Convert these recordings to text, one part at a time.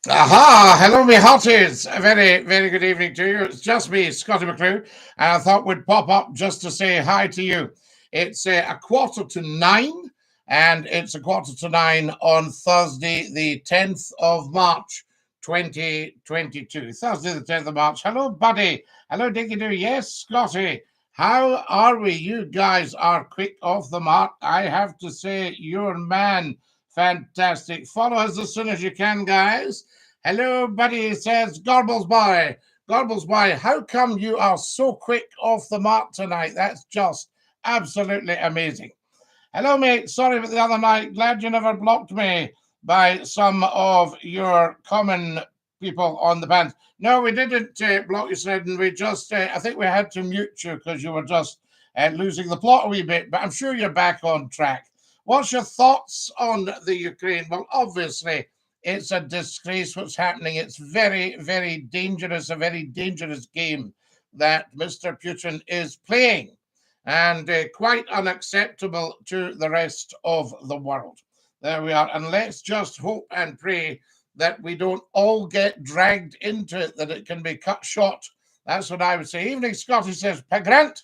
Aha! Hello, me hotties. A very, very good evening to you. It's just me, Scottie McClue, and I thought we'd pop up just to say hi to you. It's a quarter to 9, and it's a quarter to 9 on Thursday, the 10th of March, 2022. Thursday, the 10th of March. Hello, buddy. Hello, Dinky-Doo. Yes, Scotty. How are we? You guys are quick off the mark. I have to say, you're man. Fantastic. Follow us as soon as you can, guys. Hello, buddy, says Gorbles Boy. Gorbles Boy, how come you are so quick off the mark tonight? That's just absolutely amazing. Hello, mate. Sorry about the other night. Glad you never blocked me by some of your common people on the band. No, we didn't block you, Snedden. We just, I think we had to mute you because you were just losing the plot a wee bit, but I'm sure you're back on track. What's your thoughts on the Ukraine? Well, obviously, it's a disgrace what's happening. It's very, very dangerous, a very dangerous game that Mr. Putin is playing, and quite unacceptable to the rest of the world. There we are. And let's just hope and pray that we don't all get dragged into it, that it can be cut short. That's what I would say. Evening, Scotty, says Pagrant.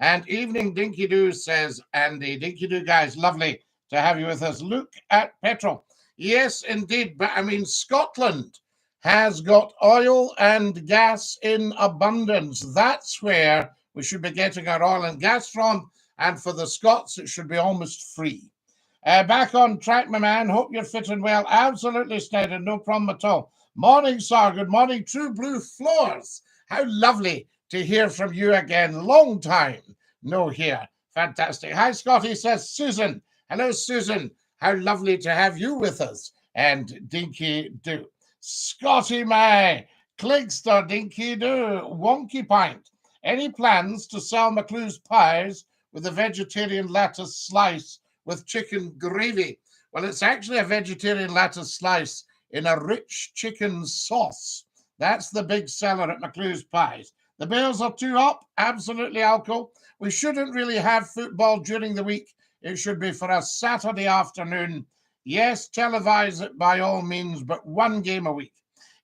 And evening, Dinky-Doo, says Andy. Dinky-Doo, guys, lovely to have you with us. Look at petrol. Yes, indeed. But I mean, Scotland has got oil and gas in abundance. That's where we should be getting our oil and gas from. And for the Scots, it should be almost free. Back on track, my man. Hope you're fit and well. Absolutely, Sneddon. No problem at all. Morning, sir. Good morning. True Blue Floors. How lovely to hear from you again. Long time no hear. Fantastic. Hi, Scotty, says Susan. Hello, Susan. How lovely to have you with us. And Dinky-Doo. Scotty, my Cligster, Dinky-Doo. Wonky Pint. Any plans to sell McClue's pies with a vegetarian lettuce slice with chicken gravy? Well, it's actually a vegetarian lettuce slice in a rich chicken sauce. That's the big seller at McClue's Pies. The Bears are 2 up. Absolutely, Alco. We shouldn't really have football during the week. It should be for a Saturday afternoon. Yes, televise it by all means, but 1 game a week.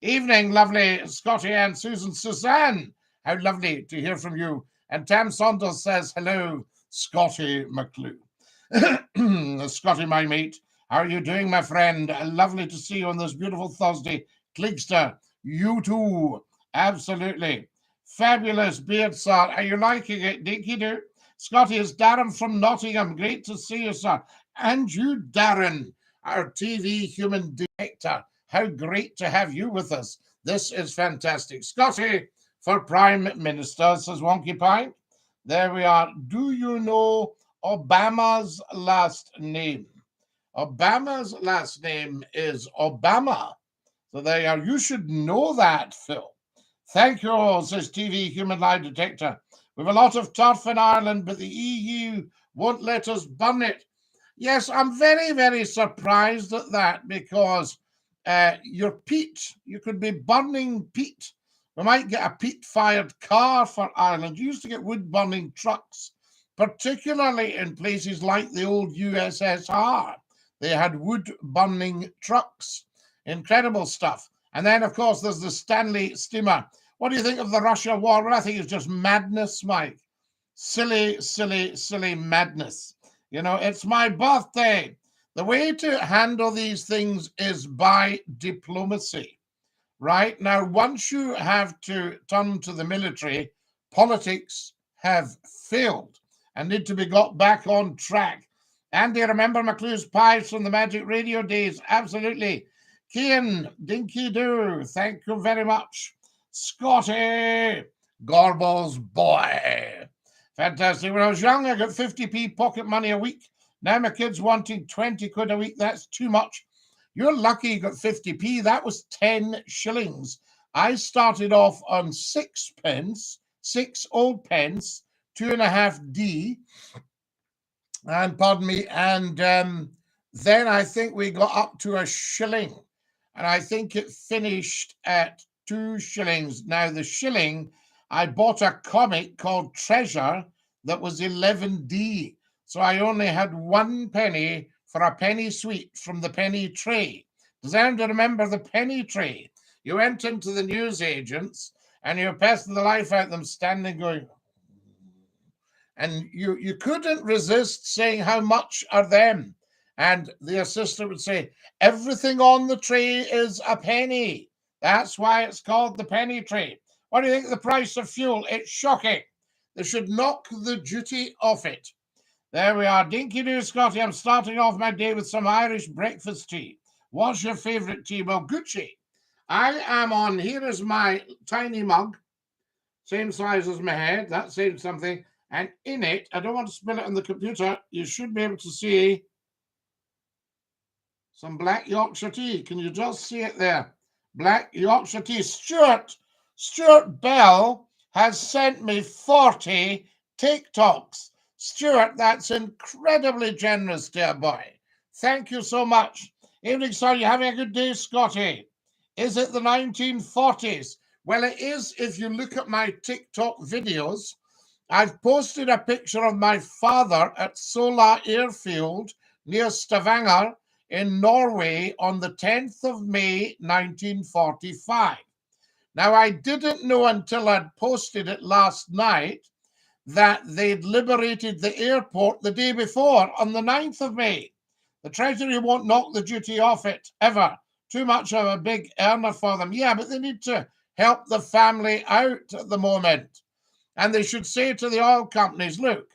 Evening, lovely Scotty and Susan. Suzanne, how lovely to hear from you. And Tam Saunders says, hello, Scotty McClue. Scotty, my mate, how are you doing, my friend? Lovely to see you on this beautiful Thursday. Cligster, you too. Absolutely. Fabulous beard, sir. Are you liking it? Dinky-Doo. Scotty, is Darren from Nottingham. Great to see you, sir. And you, Darren, our TV human director. How great to have you with us. This is fantastic. Scotty, for Prime Minister, says Wonky Pint. There we are. Do you know Obama's last name? Obama's last name is Obama. So there you are. You should know that, Phil. Thank you all, says TV Human Lie Detector. We have a lot of turf in Ireland, but the EU won't let us burn it. Yes, I'm very, very surprised at that because your peat, you could be burning peat. We might get a peat-fired car for Ireland. You used to get wood-burning trucks, particularly in places like the old USSR. They had wood-burning trucks. Incredible stuff. And then, of course, there's the Stanley steamer. What do you think of the Russia war? Well, I think it's just madness, Mike. Silly, silly, silly madness. You know, it's my birthday. The way to handle these things is by diplomacy, right? Now, once you have to turn to the military, politics have failed and need to be got back on track. Andy, remember McClue's Pies from the Magic Radio days? Absolutely. Kian, Dinky-Doo, thank you very much. Scotty, Gorbals boy. Fantastic. When I was young, I got 50p pocket money a week. Now my kid's wanting 20 quid a week. That's too much. You're lucky you got 50p. That was 10 shillings. I started off on 6 pence, 6 old pence, 2.5D. And pardon me. And then I think we got up to a shilling. And I think it finished at 2 shillings. Now, the shilling, I bought a comic called Treasure that was 11D. So I only had 1 penny for a penny sweet from the penny tray. Does anyone remember the penny tree? You went into the newsagents and you were pesting the life out of them, standing going, and you couldn't resist saying how much are them. And the assistant would say, everything on the tray is a penny. That's why it's called the penny tray. What do you think of the price of fuel? It's shocking. They should knock the duty off it. There we are. Dinky-Doo, Scottie. I'm starting off my day with some Irish breakfast tea. What's your favourite tea? Well, Gucci. I am on, here is my tiny mug, same size as my head. That says something. And in it, I don't want to spill it on the computer, you should be able to see some black Yorkshire tea. Can you just see it there? Black Yorkshire tea. Stuart Bell has sent me 40 TikToks. Stuart, that's incredibly generous, dear boy. Thank you so much. Evening, sir. You having a good day, Scottie? Is it the 1940s? Well, it is if you look at my TikTok videos. I've posted a picture of my father at Sola Airfield near Stavanger in Norway on the 10th of May, 1945. Now, I didn't know until I'd posted it last night that they'd liberated the airport the day before on the 9th of May. The Treasury won't knock the duty off it, ever. Too much of a big earner for them. Yeah, but they need to help the family out at the moment. And they should say to the oil companies, look,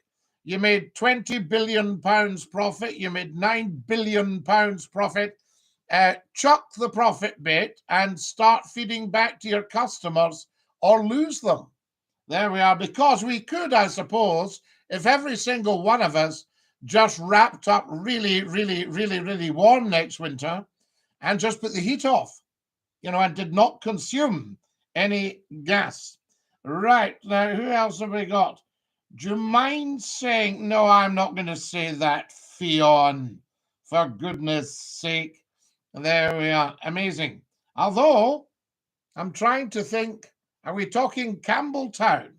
you made £20 billion profit, you made £9 billion profit, chuck the profit bit and start feeding back to your customers or lose them. There we are, because we could, I suppose, if every single one of us just wrapped up really, really, really, really warm next winter and just put the heat off, and did not consume any gas. Right, now who else have we got? Do you mind saying, no, I'm not going to say that, Fionn, for goodness sake. There we are, amazing. Although, I'm trying to think, are we talking Campbelltown?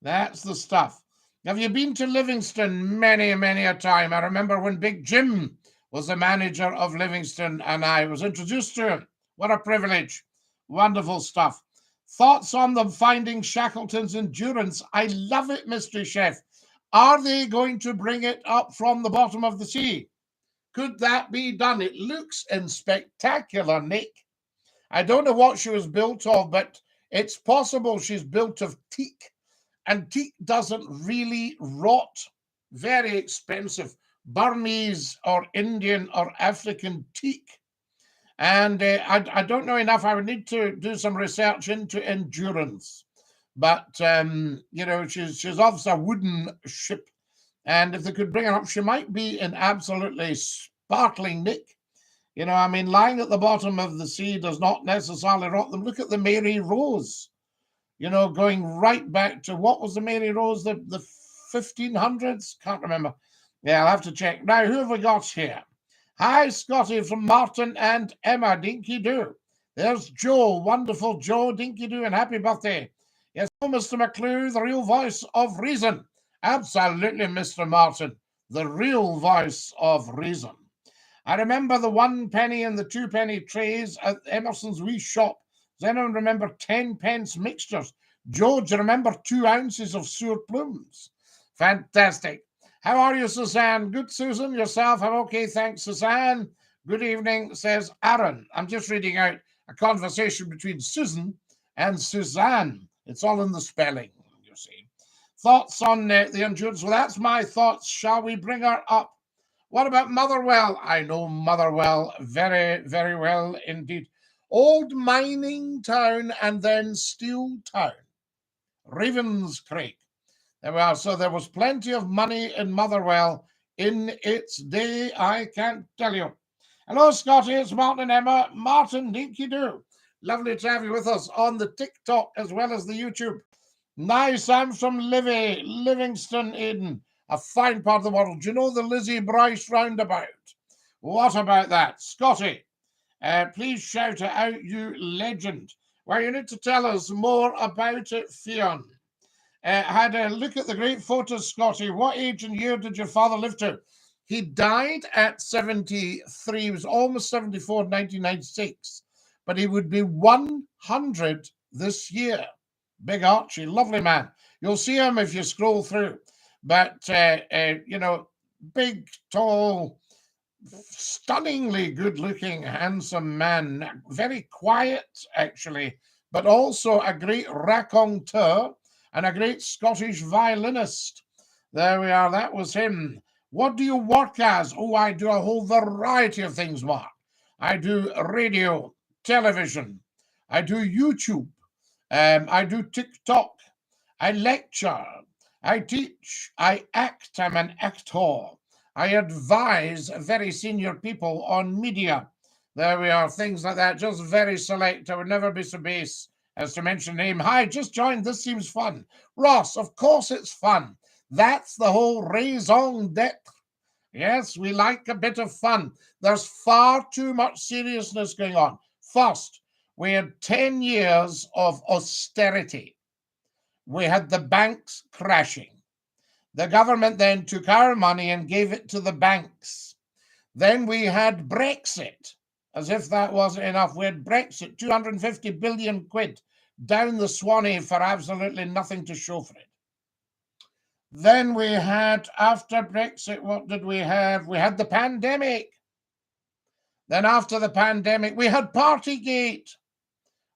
That's the stuff. Have you been to Livingston many, many a time? I remember when Big Jim was the manager of Livingston and I was introduced to him. What a privilege. Wonderful stuff. Thoughts on them finding Shackleton's Endurance? I love it, Mystery Chef. Are they going to bring it up from the bottom of the sea? Could that be done? It looks in spectacular nick. I don't know what she was built of, but it's possible she's built of teak. And teak doesn't really rot. Very expensive. Burmese or Indian or African teak. And I don't know enough. I would need to do some research into Endurance. But, she's obviously a wooden ship. And if they could bring her up, she might be in absolutely sparkling nick. Lying at the bottom of the sea does not necessarily rot them. Look at the Mary Rose, going right back to, what was the Mary Rose, the 1500s? Can't remember. Yeah, I'll have to check. Now, who have we got here? Hi, Scottie, from Martin and Emma. Dinky-Doo. There's Joe. Wonderful Joe. Dinky-Doo, and happy birthday. Yes, Mr. McClue, the real voice of reason. Absolutely, Mr. Martin, the real voice of reason. I remember the 1 penny and the 2 penny trays at Emerson's wee shop. Does anyone remember 10 pence mixtures? Joe, do you remember 2 ounces of sour plums? Fantastic. How are you, Suzanne? Good, Susan. Yourself? I'm okay, thanks, Suzanne. Good evening, says Aaron. I'm just reading out a conversation between Susan and Suzanne. It's all in the spelling, you see. Thoughts on the Endurance? Well, that's my thoughts. Shall we bring her up? What about Motherwell? I know Motherwell very, very well indeed. Old mining town and then steel town. Ravenscraig. There we are. So there was plenty of money in Motherwell in its day, I can't tell you. Hello, Scottie. It's Martin and Emma. Martin, Dinky-Doo. Lovely to have you with us on the TikTok as well as the YouTube. Nice. I'm from Livingston, Eden, a fine part of the world. Do you know the Lizzie Bryce roundabout? What about that? Scottie, please shout it out, you legend. Well, you need to tell us more about it, Fionn. Had a look at the great photos, Scottie. What age and year did your father live to? He died at 73. He was almost 74 in 1996, but he would be 100 this year. Big Archie, lovely man. You'll see him if you scroll through. But, you know, big, tall, stunningly good-looking, handsome man. Very quiet, actually, but also a great raconteur and a great Scottish violinist. There we are. That was him. What do you work as? Oh, I do a whole variety of things, Mark. I do radio, television. I do YouTube. I do TikTok. I lecture. I teach. I act. I'm an actor. I advise very senior people on media. There we are. Things like that. Just very select. I would never be so base as to mention name. Hi, just joined. This seems fun. Ross, of course it's fun. That's the whole raison d'etre. Yes, we like a bit of fun. There's far too much seriousness going on. First, we had 10 years of austerity. We had the banks crashing. The government then took our money and gave it to the banks. Then we had Brexit. As if that wasn't enough, we had Brexit, 250 billion quid down the Swanee for absolutely nothing to show for it. Then we had, after Brexit, what did we have? We had the pandemic. Then after the pandemic, we had Partygate,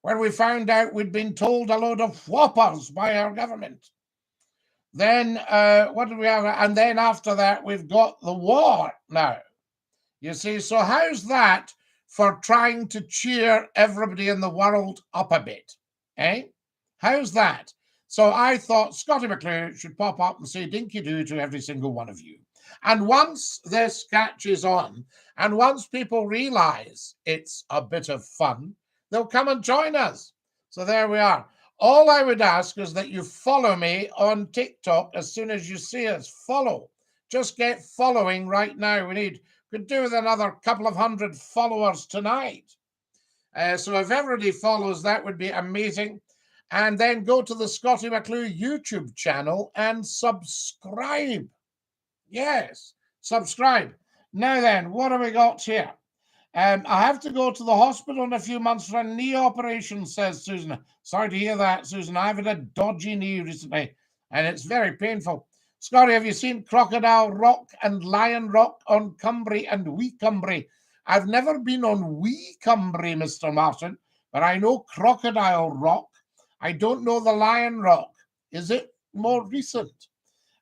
where we found out we'd been told a load of whoppers by our government. Then what did we have? And then after that, we've got the war now. You see, so how's that for trying to cheer everybody in the world up a bit? Eh? How's that? So I thought Scottie McClue should pop up and say Dinky-Doo to every single one of you. And once this catches on, and once people realize it's a bit of fun, they'll come and join us. So there we are. All I would ask is that you follow me on TikTok as soon as you see us. Follow. Just get following right now. We could do with another couple of hundred followers tonight. So if everybody follows, that would be amazing. And then go to the Scottie McClue YouTube channel and subscribe. Yes, subscribe. Now then, what have we got here? I have to go to the hospital in a few months for a knee operation, says Susan. Sorry to hear that, Susan. I've had a dodgy knee recently, and it's very painful. Scottie, have you seen Crocodile Rock and Lion Rock on Cumbria and Wee Cumbria? I've never been on Wee Cumbria, Mr. Martin, but I know Crocodile Rock. I don't know the Lion Rock. Is it more recent?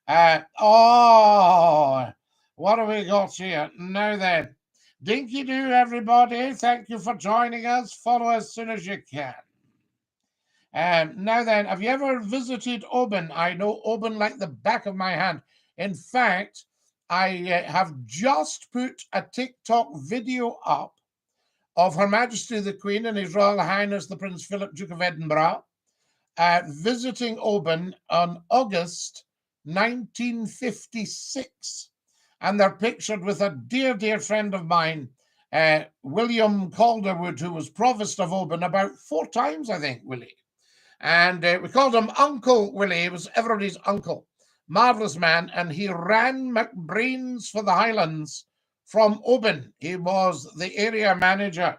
Oh, what have we got here? Now then, Dinky-Doo, everybody. Thank you for joining us. Follow as soon as you can. Now then, have you ever visited Oban? I know Oban like the back of my hand. In fact, I have just put a TikTok video up of Her Majesty the Queen and His Royal Highness the Prince Philip, Duke of Edinburgh, visiting Oban on August 1956. And they're pictured with a dear, dear friend of mine, William Calderwood, who was Provost of Oban about 4 times, I think, Willie. And we called him Uncle Willie. He was everybody's uncle. Marvellous man. And he ran McBrain's for the Highlands from Oban. He was the area manager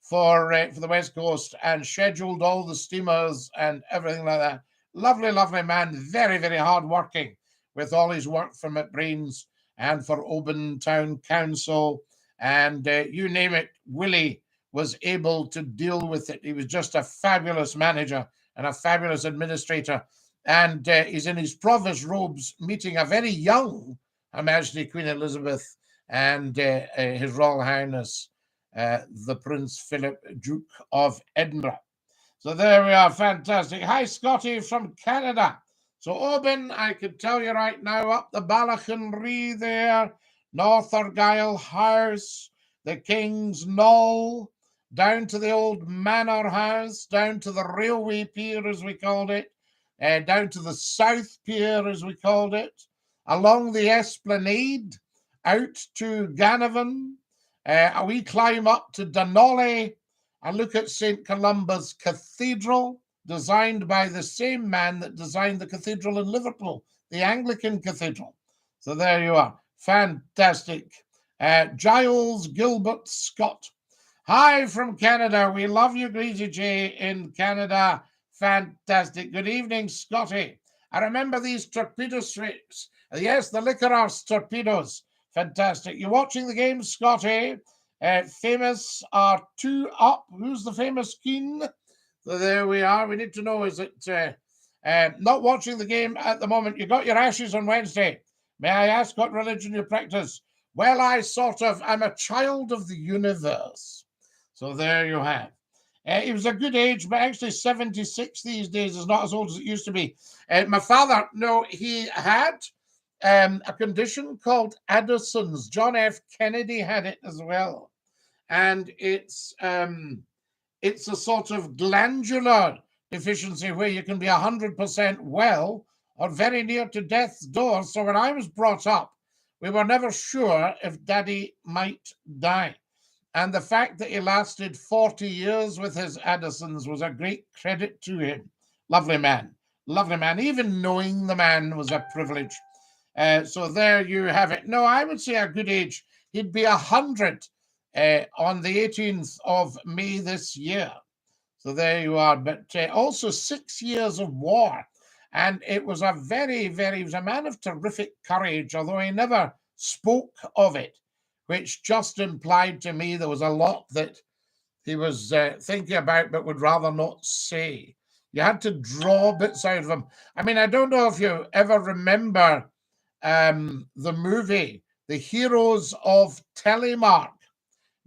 for the West Coast and scheduled all the steamers and everything like that. Lovely, lovely man. Very, very hard-working with all his work for McBrain's and for Oban Town Council. And you name it, Willie was able to deal with it. He was just a fabulous manager and a fabulous administrator. And he's in his provost robes meeting a very young Her Majesty Queen Elizabeth and His Royal Highness, the Prince Philip, Duke of Edinburgh. So there we are, fantastic. Hi, Scottie from Canada. So Oban, I could tell you right now, up the Balachanree there, North Argyll House, the King's Knoll, down to the old Manor House, down to the Railway Pier, as we called it, down to the South Pier, as we called it, along the Esplanade, out to Ganavan. We climb up to Dunolly and look at St. Columba's Cathedral, designed by the same man that designed the cathedral in Liverpool, the Anglican Cathedral. So there you are. Fantastic. Giles Gilbert Scott. Hi from Canada. We love you, Greasy J in Canada. Fantastic. Good evening, Scotty. I remember these torpedo strips. Yes, the Liquorhouse torpedoes. Fantastic. You're watching the game, Scotty. Famous are 2 up. Who's the famous king? So there we are. We need to know, is it not watching the game at the moment? You got your ashes on Wednesday. May I ask what religion you practice? Well, I'm a child of the universe. So there you have. He was a good age, but actually 76 these days is not as old as it used to be. My father, no, he had a condition called Addison's. John F. Kennedy had it as well. And it's a sort of glandular deficiency where you can be 100% well or very near to death's door. So when I was brought up, we were never sure if Daddy might die. And the fact that he lasted 40 years with his Addisons was a great credit to him. Lovely man. Lovely man. Even knowing the man was a privilege. So there you have it. No, I would say a good age. He'd be 100 on the 18th of May this year. So there you are. But also 6 years of war. And it was a he was a man of terrific courage, although he never spoke of it, which just implied to me there was a lot that he was thinking about but would rather not say. You had to draw bits out of him. I mean, I don't know if you ever remember the movie, The Heroes of Telemark.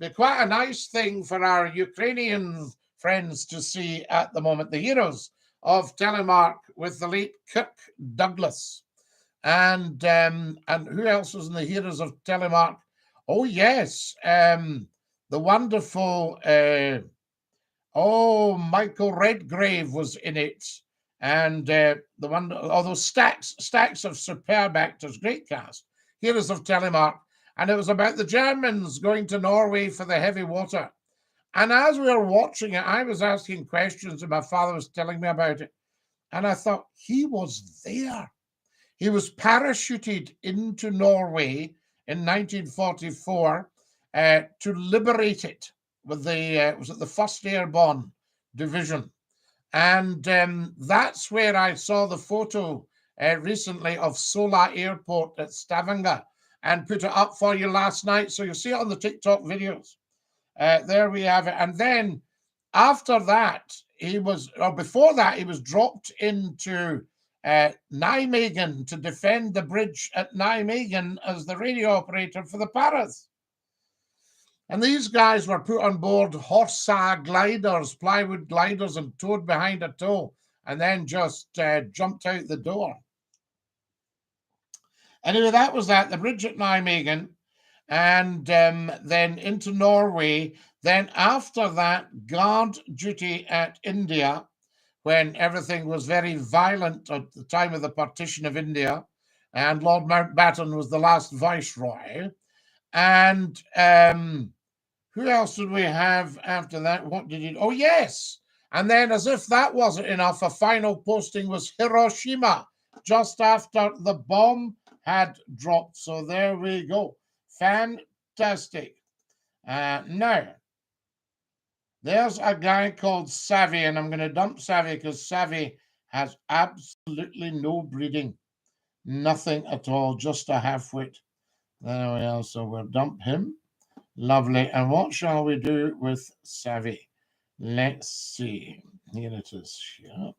Be quite a nice thing for our Ukrainian friends to see at the moment. The Heroes of Telemark with the late Kirk Douglas. And who else was in the Heroes of Telemark? Oh, yes. The wonderful, Michael Redgrave was in it. And although stacks of superb actors, great cast. Heroes of Telemark. And it was about the Germans going to Norway for the heavy water. And as we were watching it, I was asking questions and my father was telling me about it. And I thought, he was there. He was parachuted into Norway in 1944 to liberate it with the, was it the 1st Airborne Division? And that's where I saw the photo recently of Sola Airport at Stavanger and put it up for you last night. So you'll see it on the TikTok videos. There we have it. And then after that, before that, he was dropped into Nijmegen to defend the bridge at Nijmegen as the radio operator for the Paras. And these guys were put on board Horsa gliders, plywood gliders, and towed behind a tow, and then just jumped out the door. Anyway, that was that, the bridge at Nijmegen, and then into Norway. Then after that, guard duty at India, when everything was very violent at the time of the partition of India, and Lord Mountbatten was the last viceroy. And who else did we have after that? What did he? Oh, yes. And then, as if that wasn't enough, a final posting was Hiroshima, just after the bomb had dropped. So there we go. Fantastic. Now, there's a guy called Savvy, and I'm going to dump Savvy because Savvy has absolutely no breeding. Nothing at all, just a half-wit. There we are, so we'll dump him. Lovely. And what shall we do with Savvy? Let's see. Here it is. Here.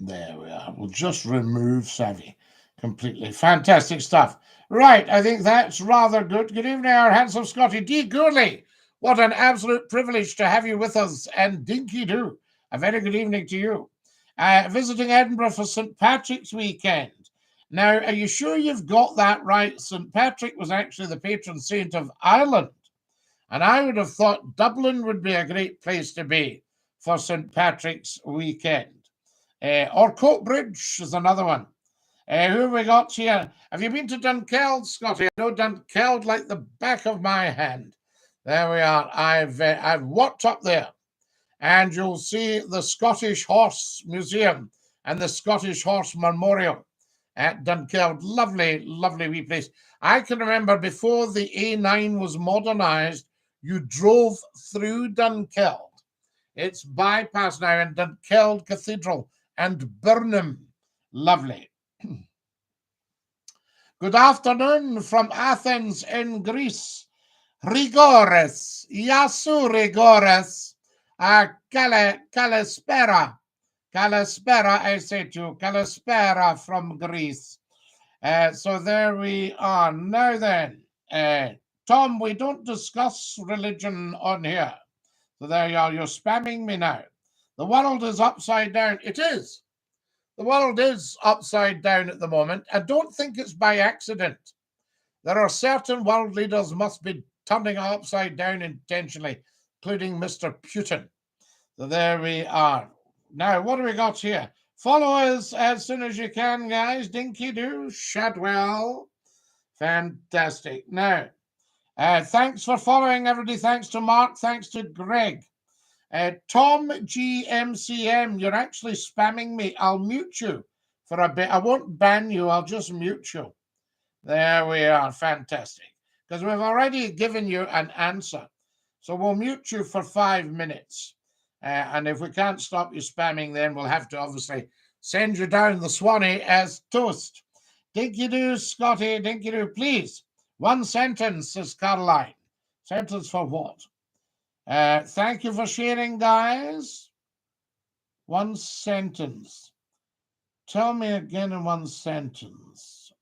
There we are. We'll just remove Savvy completely. Fantastic stuff. Right, I think that's rather good. Good evening, our handsome Scotty D. Gourley. What an absolute privilege to have you with us. And Dinky-Doo, a very good evening to you. Visiting Edinburgh for St. Patrick's weekend. Now, are you sure you've got that right? St. Patrick was actually the patron saint of Ireland. And I would have thought Dublin would be a great place to be for St. Patrick's weekend. Or Coatbridge is another one. Who have we got here? Have you been to Dunkeld, Scotty? I know Dunkeld like the back of my hand. There we are. I've walked up there, and you'll see the Scottish Horse Museum. and the Scottish Horse Memorial at Dunkeld. Lovely, lovely wee place. I can remember before the A9 was modernised, you drove through Dunkeld. It's bypassed now in Dunkeld Cathedral and Burnham. Lovely. Good afternoon from Athens in Greece. Rigores, Yasu Rigores, Kalispera. Kalispera, I say to you, Kalispera from Greece. So there we are. Now then, Tom, we don't discuss religion on here. So there you are. You're spamming me now. The world is upside down. It is. The world is upside down at the moment. I don't think it's by accident. There are certain world leaders must be turning upside down intentionally, including Mr. Putin. So there we are. Now, what do we got here? Follow us as soon as you can, guys. Dinky-Doo, Shadwell. Fantastic. Now, thanks for following, everybody. Thanks to Mark. Thanks to Greg. Tom GMCM, you're actually spamming me. I'll mute you for a bit. I won't ban you. I'll just mute you. There we are. Fantastic. Because we've already given you an answer. So we'll mute you for 5 minutes. And if we can't stop you spamming, then we'll have to obviously send you down the Swanee as toast. Dinky-Doo, Scotty, Dinky-Doo, please. One sentence, says Caroline. Sentence for what? Thank you for sharing, guys. One sentence. Tell me again in one sentence.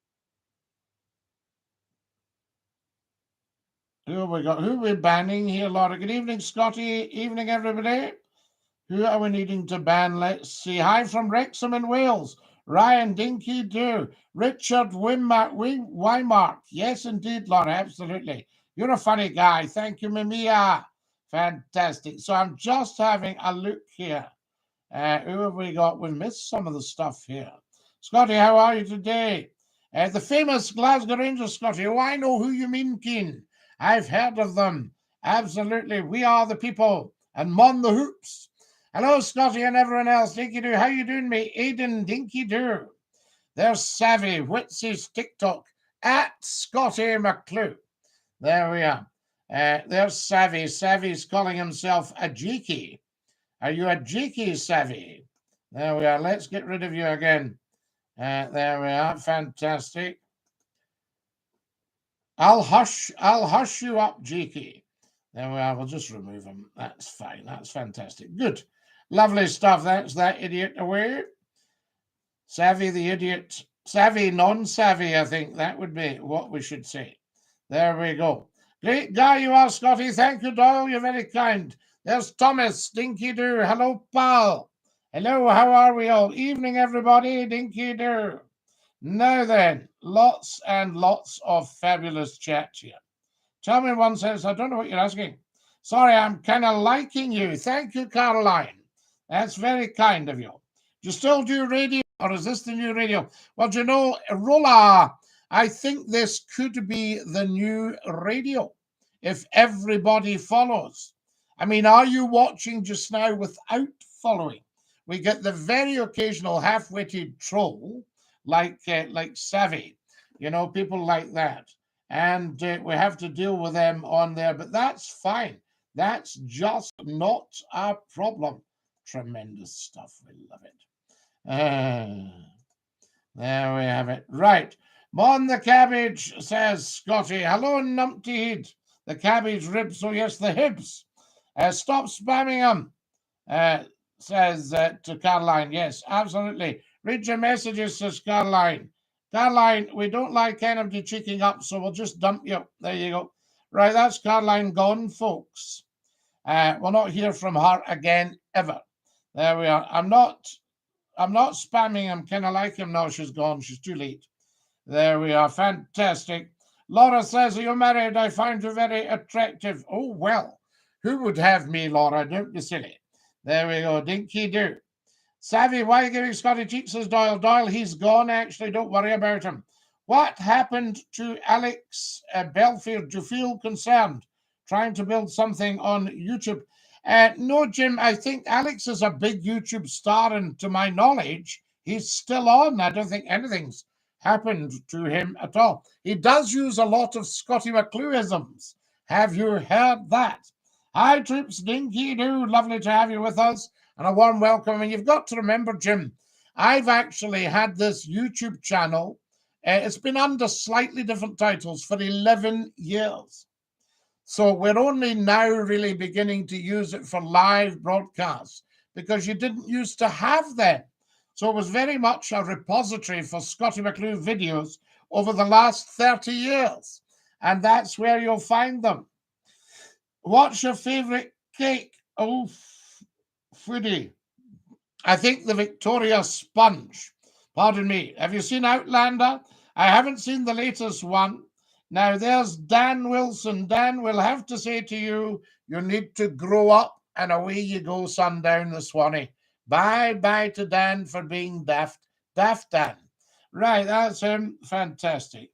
Who have we got? Who are we banning here, Laura? Good evening, Scotty. Evening, everybody. Who are we needing to ban? Let's see. Hi from Wrexham in Wales. Ryan, Dinky-Doo. Richard Wymark. Yes, indeed, Laura. Absolutely. You're a funny guy. Thank you, Mimia. Fantastic. So I'm just having a look here. Who have we got? We missed some of the stuff here. Scotty, how are you today? The famous Glasgow Rangers, Scotty. Oh, I know who you mean, Keen. I've heard of them. Absolutely. We are the people. And Mon the Hoops. Hello, Scotty and everyone else. Dinky-Doo. How you doing, mate? Aiden, Dinky-Doo. There's Savvy, Witsy's TikTok at Scotty McClue. There we are. There's Savvy. Savvy's calling himself a Jeeky. Are you a Jeeky, Savvy? There we are. Let's get rid of you again. There we are. Fantastic. I'll hush you up, Jeeky. There we are. We'll just remove him. That's fine. That's fantastic. Good. Lovely stuff. That's that idiot away. Savvy the idiot. Savvy, non-savvy, I think that would be what we should say. There we go. Great guy you are, Scotty. Thank you, Doyle. You're very kind. There's Thomas. Dinky-Doo. Hello, pal. Hello, how are we all? Evening, everybody. Dinky-Doo. Now then, lots and lots of fabulous chat here. Tell me one sentence. I don't know what you're asking. Sorry, I'm kind of liking you. Thank you, Caroline. That's very kind of you. Do you still do radio, or is this the new radio? Well, do you know, Rolla, I think this could be the new radio if everybody follows. I mean, are you watching just now without following? We get the very occasional half-witted troll like Savvy, you know, people like that. And we have to deal with them on there, but that's fine. That's just not a problem. Tremendous stuff. We love it. There we have it. Right. Mon the Cabbage, says Scotty. Hello, Numpty Head. The cabbage ribs. Oh, yes, the hibs. Stop spamming them, says to Caroline. Yes, absolutely. Read your messages, says Caroline. Caroline, we don't like anybody cheeking up, so we'll just dump you. There you go. Right, that's Caroline gone, folks. We'll not hear from her again, ever. There we are. I'm not spamming. I'm kind of like him now. She's gone. She's too late. There we are. Fantastic. Laura says, are you married? I find you very attractive. Oh, well. Who would have me, Laura? Don't be silly. There we go. Dinky-Doo. Savvy, why are you giving Scotty cheeks, says Doyle? Doyle, he's gone, actually. Don't worry about him. What happened to Alex Belfield? Do you feel concerned trying to build something on YouTube? No, Jim, I think Alex is a big YouTube star, and to my knowledge, He's still on. I don't think anything's happened to him at all. He does use a lot of Scottie McClue-isms. Have you heard that? Hi, troops, Dinky-Doo. Lovely to have you with us, and a warm welcome. And you've got to remember, Jim, I've actually had this YouTube channel. It's been under slightly different titles for 11 years. So we're only now really beginning to use it for live broadcasts because you didn't used to have them. So it was very much a repository for Scottie McClue videos over the last 30 years. And that's where you'll find them. What's your favorite cake? Oh, foodie. I think the Victoria Sponge. Pardon me. Have you seen Outlander? I haven't seen the latest one. Now, there's Dan Wilson. Dan, will have to say to you, you need to grow up, and away you go, sundown the Swanee. Bye-bye to Dan for being daft. Daft Dan. Right, that's him. Fantastic.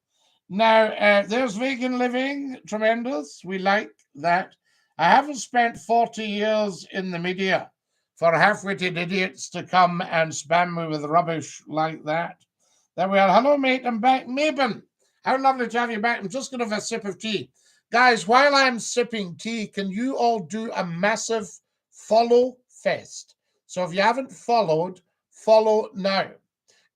Now, there's Vegan Living. Tremendous. We like that. I haven't spent 40 years in the media for half-witted idiots to come and spam me with rubbish like that. There we are. Hello, mate. I'm back. Mabon, how lovely to have you back. I'm just going to have a sip of tea. Guys, while I'm sipping tea, can you all do a massive follow fest? So if you haven't followed, follow now.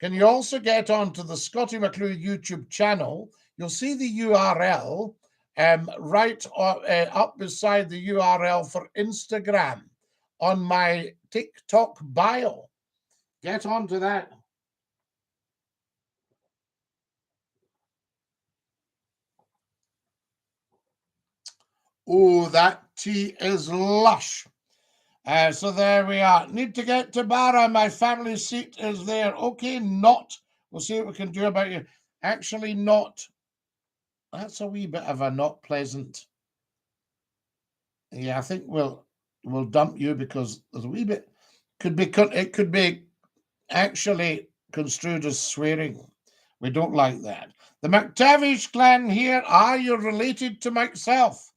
Can you also get onto the Scottie McClue YouTube channel? You'll see the URL right up beside the URL for Instagram on my TikTok bio. Get onto that. Oh, that tea is lush. So there we are. Need to get to Barra. My family seat is there. Okay, not. We'll see what we can do about you. Actually, not. That's a wee bit of a not pleasant. Yeah, I think we'll dump you because there's a wee bit. It could be actually construed as swearing. We don't like that. The McTavish clan here. Are you related to myself?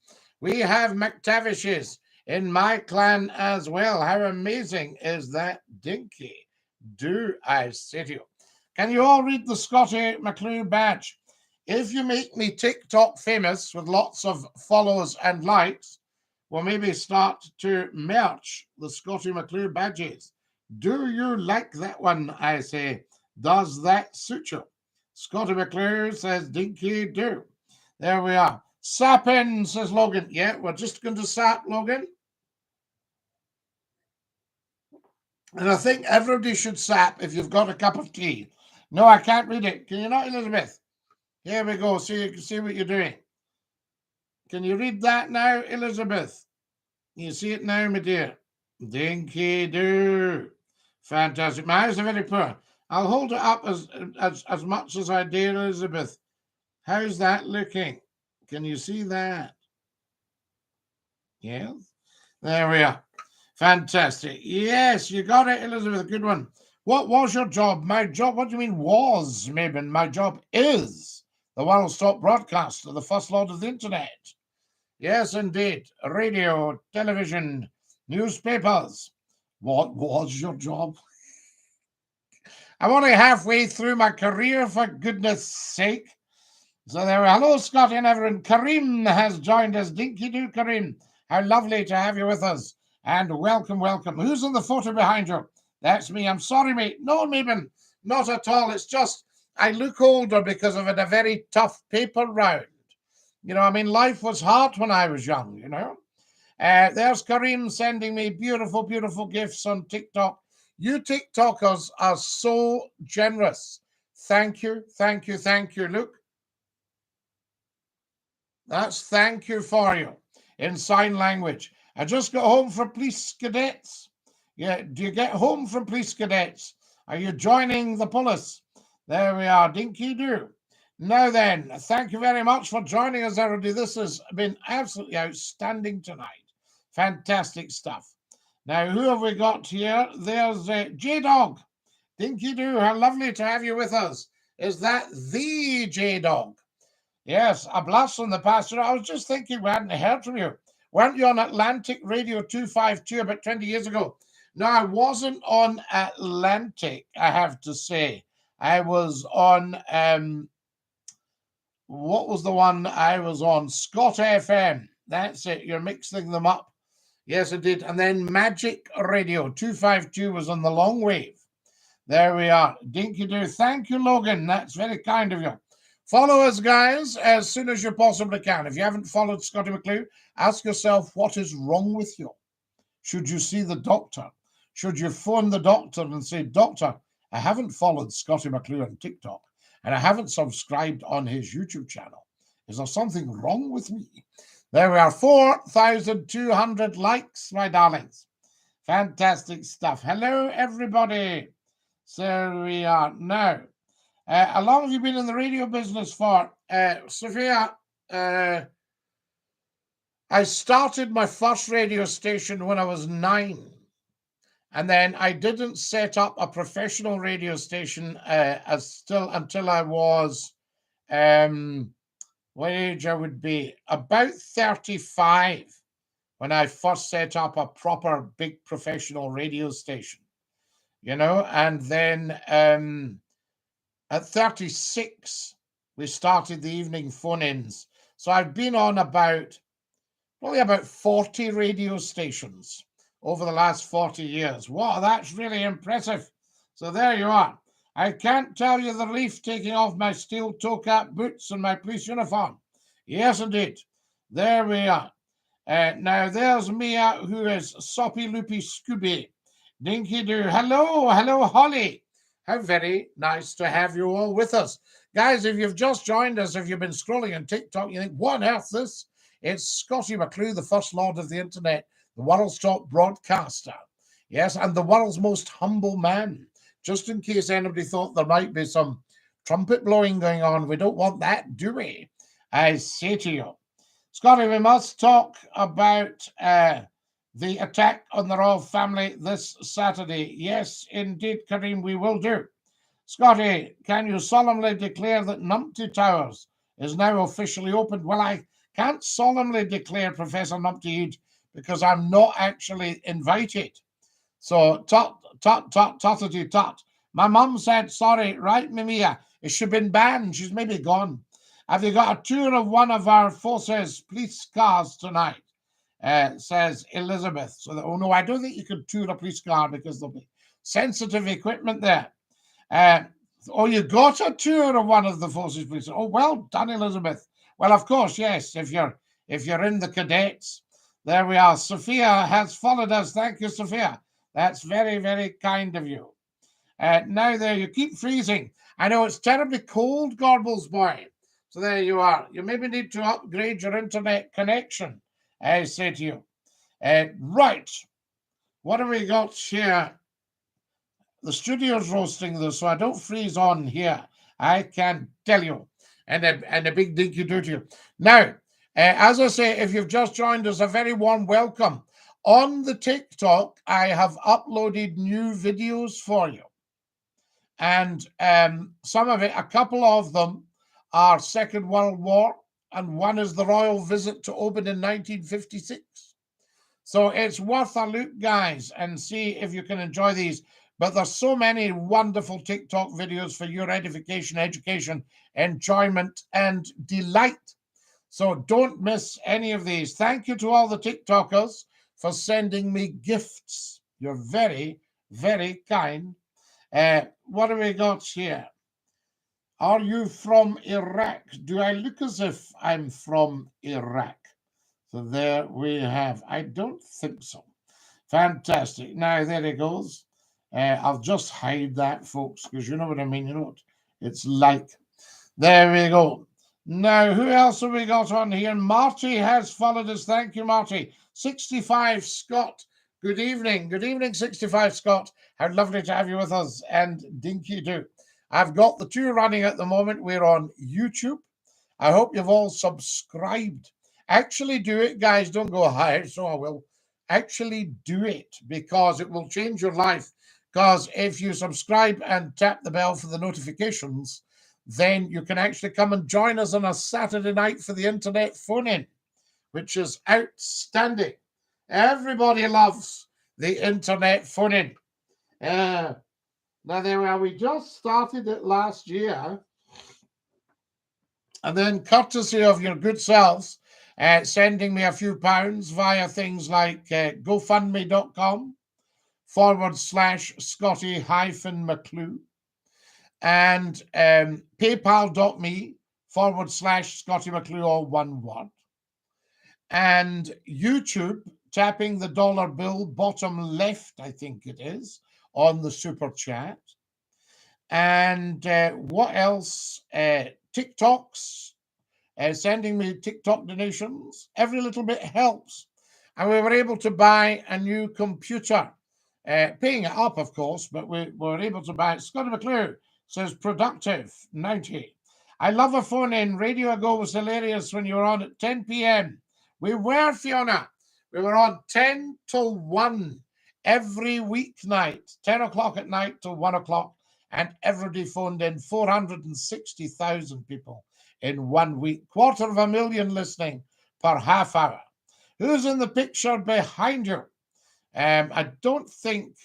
We have McTavishes in my clan as well. How amazing is that? Dinky-Doo, I say to you. Can you all read the Scottie McClue badge? If you make me TikTok famous with lots of follows and likes, we'll maybe start to merch the Scottie McClue badges. Do you like that one, I say? Does that suit you? Scottie McClue says Dinky-Doo. There we are. Sap in, says Logan. Yeah, we're just going to sap, Logan. And I think everybody should sap if you've got a cup of tea. No, I can't read it. Can you not, Elizabeth? Here we go, so you can see what you're doing. Can you read that now, Elizabeth? You see it now, my dear? Dinky-Doo. Fantastic. My eyes are very poor. I'll hold it up as much as I dare, Elizabeth. How's that looking? Can you see that? Yes. There we are. Fantastic. Yes, you got it, Elizabeth. Good one. What was your job? My job? What do you mean was, Mabon? My job is the world's top broadcaster, the first lord of the internet. Yes, indeed. Radio, television, newspapers. What was your job? I'm only halfway through my career, for goodness sake. So there we are. Hello, Scottie and everyone. Kareem has joined us. Dinky-Doo, Kareem. How lovely to have you with us. And welcome, welcome. Who's in the photo behind you? That's me. I'm sorry, mate. No, Mabon, not at all. It's just I look older because I've had a very tough paper round. You know, I mean, life was hard when I was young, you know. There's Kareem sending me beautiful, beautiful gifts on TikTok. You TikTokers are so generous. Thank you, thank you, thank you. Look, that's thank you for you in sign language. I just got home from police cadets. Yeah, do you get home from police cadets? Are you joining the police? There we are, Dinky-Doo. Now then, thank you very much for joining us, everybody. This has been absolutely outstanding tonight. Fantastic stuff. Now, who have we got here? There's J-Dog. Dinky-Doo, how lovely to have you with us. Is that the J-Dog? Yes, a blast from the past. I was just thinking we hadn't heard from you. Weren't you on Atlantic Radio 252 about 20 years ago? No, I wasn't on Atlantic, I have to say. I was on, what was the one I was on? Scott FM. That's it. You're mixing them up. Yes, it did. And then Magic Radio 252 was on the long wave. There we are. Dinky-Doo. Thank you, Logan. That's very kind of you. Follow us, guys, as soon as you possibly can. If you haven't followed Scottie McClue, ask yourself, what is wrong with you? Should you see the doctor? Should you phone the doctor and say, Doctor, I haven't followed Scottie McClue on TikTok and I haven't subscribed on his YouTube channel. Is there something wrong with me? There we are, 4,200 likes, my darlings. Fantastic stuff. Hello, everybody. So we are now. How long have you been in the radio business for? Sophia, I started my first radio station when I was 9. And then I didn't set up a professional radio station until I was, what age I would be? About 35 when I first set up a proper big professional radio station, you know, and then at 36, we started the evening phone-ins. So I've been on probably about 40 radio stations over the last 40 years. Wow, that's really impressive. So there you are. I can't tell you the relief taking off my steel toe cap boots and my police uniform. Yes, indeed. There we are. Now, there's Mia, who is Soppy Loopy Scooby. Dinky-Doo. Hello, hello, Holly. How very nice to have you all with us. Guys, if you've just joined us, if you've been scrolling on TikTok, you think, what on earth is this? It's Scottie McClue, the first lord of the internet, the world's top broadcaster. Yes, and the world's most humble man. Just in case anybody thought there might be some trumpet blowing going on. We don't want that, do we? I say to you. Scottie, we must talk about the attack on the royal family this Saturday. Yes, indeed, Kareem, we will do. Scottie, can you solemnly declare that Numpty Towers is now officially opened? Well, I can't solemnly declare, Professor Numpty, because I'm not actually invited. So, tut. My mum said, sorry, right, Mimia, it should have been banned. She's maybe gone. Have you got a tour of one of our forces police cars tonight? Says Elizabeth. So, oh no, I don't think you could tour a police car because there'll be sensitive equipment there. Oh, you got a tour of one of the forces police. Oh, well done, Elizabeth. Well, of course, yes, if you're in the cadets. There we are. Sophia has followed us. Thank you, Sophia. That's very, very kind of you. Now there, you keep freezing. I know it's terribly cold, Gorbles boy. So there you are. You maybe need to upgrade your internet connection, I say to you. Right. What have we got here? The studio's roasting this, so I don't freeze on here. I can tell you. And a big Dinky-Doo to you. Now, as I say, if you've just joined us, a very warm welcome. On the TikTok, I have uploaded new videos for you. And some of it, a couple of them, are Second World War, and one is the royal visit to Oban in 1956. So it's worth a look, guys, and see if you can enjoy these. But there's so many wonderful TikTok videos for your edification, education, enjoyment, and delight. So don't miss any of these. Thank you to all the TikTokers for sending me gifts. You're very, very kind. What have we got here? Are you from Iraq? Do I look as if I'm from Iraq? So there we have. I don't think so. Fantastic. Now, there it goes. I'll just hide that, folks, because you know what I mean. You know what it's like. There we go. Now, who else have we got on here? Marty has followed us. Thank you, Marty. 65 Scott. Good evening. Good evening, 65 Scott. How lovely to have you with us. And Dinky-Doo. I've got the two running at the moment. We're on YouTube. I hope you've all subscribed. Actually do it, guys. Don't go higher, so I will. Actually do it, because it will change your life. Because if you subscribe and tap the bell for the notifications, then you can actually come and join us on a Saturday night for the internet phone-in, which is outstanding. Everybody loves the internet phone-in. Now, there we are. We just started it last year. And then, courtesy of your good selves, sending me a few pounds via things like GoFundMe.com/Scottie-McClue and PayPal.me/Scottie McClue, all one word. And YouTube, tapping the dollar bill bottom left, I think it is, on the super chat. And what else? TikToks, sending me TikTok donations. Every little bit helps. And we were able to buy a new computer, paying it up, of course, but we were able to buy it. Scottie McClue says, productive, 90. I love a phone-in. Radio Ago was hilarious when you were on at 10 p.m. We were, Fiona. We were on 10 till 1 every weeknight, 10 o'clock at night till 1 o'clock. And everybody phoned in, 460,000 people in 1 week. 250,000 listening per half hour. Who's in the picture behind you? I don't think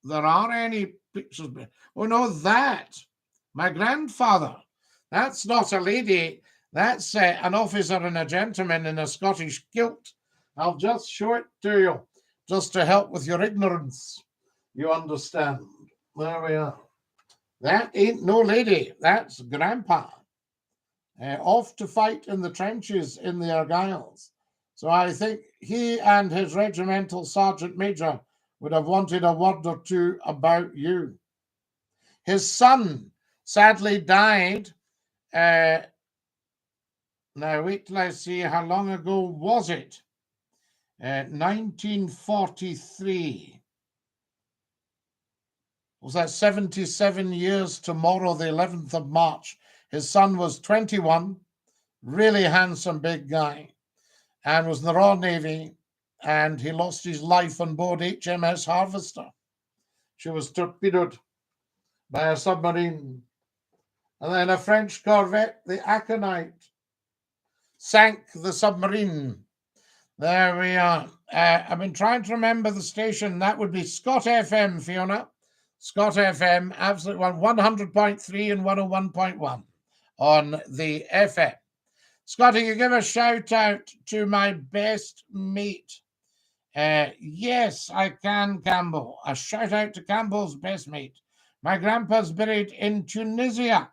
there are any pictures. Oh, no, that. My grandfather. That's not a lady. That's an officer and a gentleman in a Scottish kilt. I'll just show it to you, just to help with your ignorance. You understand. There we are. That ain't no lady. That's Grandpa. Off to fight in the trenches in the Argylls. So I think he and his regimental sergeant major would have wanted a word or two about you. His son sadly died. Now, wait till I see how long ago was it. 1943. Was that 77 years tomorrow, the 11th of March? His son was 21, really handsome big guy, and was in the Royal Navy, and he lost his life on board HMS Harvester. She was torpedoed by a submarine. And then a French corvette, the Aconite, sank the submarine. There we are. I've been trying to remember the station. That would be Scott FM, Fiona. Scott FM, absolute one, 100.3 and 101.1 on the FM. Scottie, you give a shout out to my best mate. Yes, I can, Campbell. A shout out to Campbell's best mate. My grandpa's buried in Tunisia.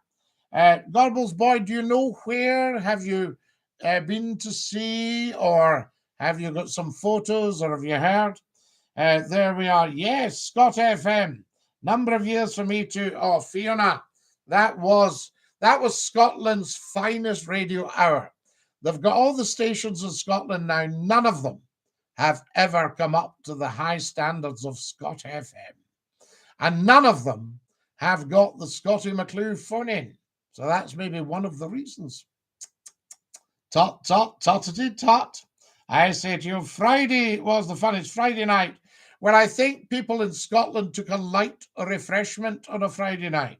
Gorbals boy, do you know where? Have you been to see, or have you got some photos, or have you heard? There we are. Yes, Scott FM. Number of years for me too. Oh, Fiona, that was Scotland's finest radio hour. They've got all the stations in Scotland now. None of them have ever come up to the high standards of Scott FM. And none of them have got the Scottie McClue phone-in. So that's maybe one of the reasons. Tot, tot, tottity, tot. I say to you, Friday was the funnest. Friday night, where I think people in Scotland took a light refreshment on a Friday night.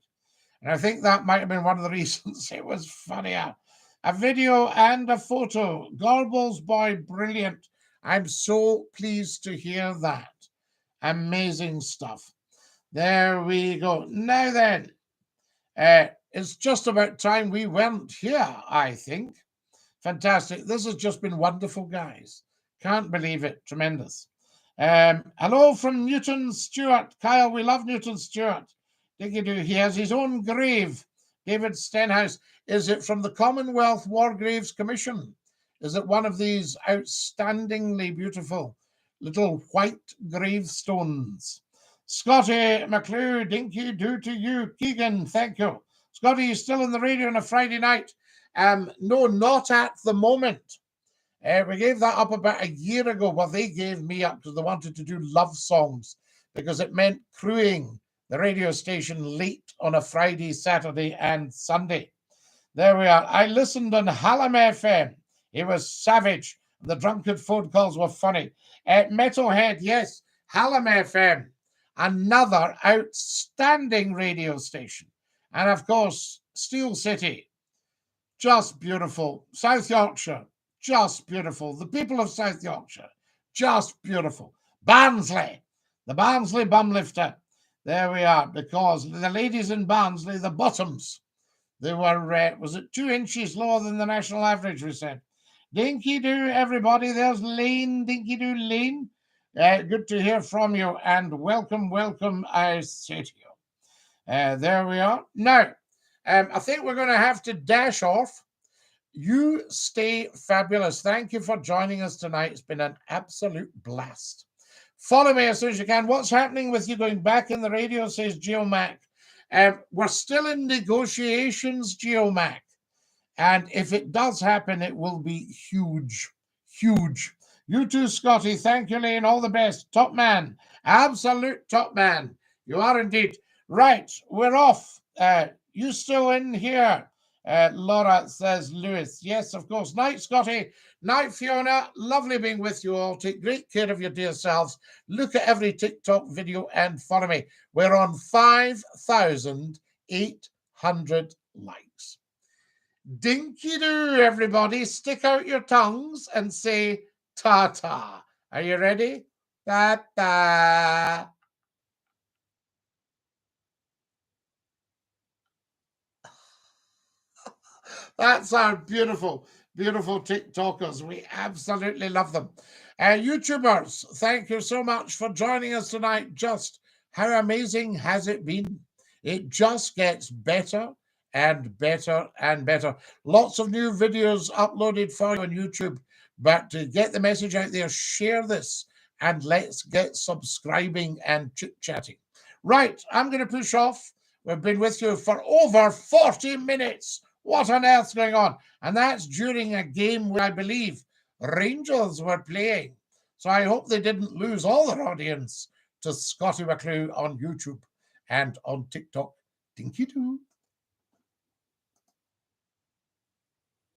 And I think that might have been one of the reasons it was funnier. A video and a photo. Gorbals boy, brilliant. I'm so pleased to hear that. Amazing stuff. There we go. Now then, it's just about time we went here, I think. Fantastic. This has just been wonderful, guys. Can't believe it. Tremendous. Hello from Newton Stewart. Kyle, we love Newton Stewart. Dinky-Doo, he has his own grave. David Stenhouse. Is it from the Commonwealth War Graves Commission? Is it one of these outstandingly beautiful little white gravestones? Scottie McClue, Dinky-Doo to you. Keegan, thank you. Scottie, you still on the radio on a Friday night? No, not at the moment. We gave that up about a year ago. Well, they gave me up because they wanted to do love songs because it meant crewing the radio station late on a Friday, Saturday, and Sunday. There we are. I listened on Hallam FM. It was savage. The drunken phone calls were funny. Metalhead, yes. Hallam FM, another outstanding radio station. And of course, Steel City, just beautiful. South Yorkshire, just beautiful. The people of South Yorkshire, just beautiful. Barnsley, The Barnsley bum lifter. There we are, because the ladies in Barnsley, the bottoms, they were, was it 2 inches lower than the national average, we said. Dinky-Doo, everybody. There's Lane, Dinky-Doo Lane. Good to hear from you, and welcome, welcome, I say to you. There we are. Now, I think we're going to have to dash off. You stay fabulous. Thank you for joining us tonight. It's been an absolute blast. Follow me as soon as you can. What's happening with you going back in the radio, says GeoMac. We're still in negotiations, GeoMac. And if it does happen, it will be huge, huge. You too, Scotty. Thank you, Lane. All the best. Top man. Absolute top man. You are indeed. Right, we're off. You still in here? Laura says, Lewis. Yes, of course. Night, Scotty. Night, Fiona. Lovely being with you all. Take great care of your dear selves. Look at every TikTok video and follow me. We're on 5,800 likes. Dinky-Doo, everybody. Stick out your tongues and say ta-ta. Are you ready? Ta-ta. That's our beautiful, beautiful TikTokers. We absolutely love them. YouTubers, thank you so much for joining us tonight. Just how amazing has it been? It just gets better and better and better. Lots of new videos uploaded for you on YouTube. But to get the message out there, share this and let's get subscribing and chit-chatting. Right, I'm going to push off. We've been with you for over 40 minutes. What on earth's going on? And that's during a game where I believe Rangers were playing. So I hope they didn't lose all their audience to Scottie McClue on YouTube and on TikTok. Dinky-Doo.